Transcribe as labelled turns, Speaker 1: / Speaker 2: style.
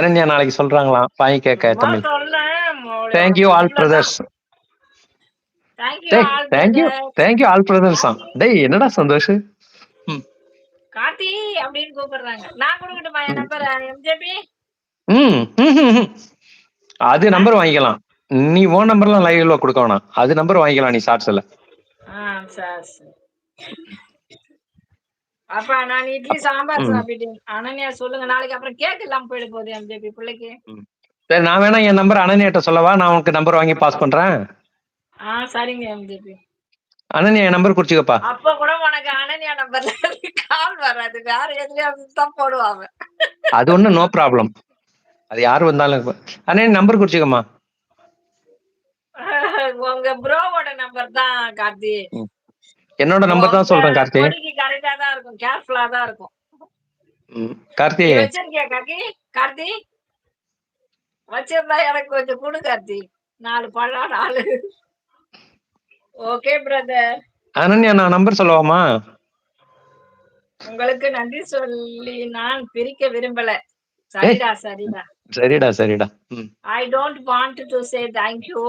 Speaker 1: அனன்யா நாளைக்கு சொல்றாங்களாம் வாங்கி கேட்க
Speaker 2: சும்மா
Speaker 1: தமிழ்.
Speaker 2: சொல்றேன்.
Speaker 1: தேங்க்யூ ஆல்
Speaker 2: அவ்வளவுதான்.
Speaker 1: பிரதர்ஸ்.
Speaker 2: தேங்க்யூ
Speaker 1: டேய்
Speaker 2: all
Speaker 1: thank you
Speaker 2: brother.
Speaker 1: Thank you all பிரதர்ஸாம். டேய் என்னடா சந்தோஷ். ம்
Speaker 2: கார்த்தி அப்படின்னு கூப்பிடுறாங்க. நான் கொடுக்கட்டுமா என் நம்பர் எம்ஜேபி?
Speaker 1: ம் ம். அது நம்பர் வாங்கிக்கலாம். நீ ஓன் நம்பர்லாம் லைவ்ல கொடுக்க வேணாம். அது நம்பர் வாங்கிக்கலாம் நீ ஷார்ட்ஸ்ல.
Speaker 2: சரி. அப்ப நான் இட்லி சாம்பார்
Speaker 1: ம்
Speaker 2: சாப்பிட்டேன். அனன்யா சொல்லுங்க. நாளைக்கு அப்புறம் கேக் இல்லாம போயிட போகுது எம்ஜேபி பிள்ளைக்கு.
Speaker 1: ம். சரி நான் வேணா என் நம்பர் அனன்யாட்ட சொல்லவா? நான் உனக்கு நம்பர் வாங்கி பாஸ் பண்றேன்.
Speaker 2: சரிங்க எம்ஜேபி.
Speaker 1: அனன்யா என் நம்பர் குறிச்சுக்கப்பா.
Speaker 2: அப்ப கூட உனக்கு அனன்யா நம்பர்ல கால் வராது. வேற எதுலயாவது தான் போடுவாங்க.
Speaker 1: அது ஒண்ணு நோ ப்ராப்ளம். அது யாரு வந்தாலும் அனன்யா நம்பர் குறிச்சுக்கம்மா.
Speaker 2: உங்க ப்ரோவோட நம்பர் தான் கார்த்தி.
Speaker 1: என்னோட நம்பர் தான் சொல்றேன் கார்த்தி.
Speaker 2: கொடிக்கு கரெக்டா தான் இருக்கும். கேர்ஃபுல்லா தான் இருக்கும்.
Speaker 1: கார்த்தி
Speaker 2: நீ வச்சிருக்கியா கார்த்தி? வச்சிருந்தா எனக்கு கொஞ்சம் கொடு கார்த்தி. 4 பழம் 4. Okay brother.
Speaker 1: அனன்யா நான் நம்பர் சொல்லவாமா?
Speaker 2: உங்களுக்கு நன்றி சொல்லி நான் பிரிக்க விரும்பல. சரிடா.
Speaker 1: சரிடா.
Speaker 2: I don't want to say thank you.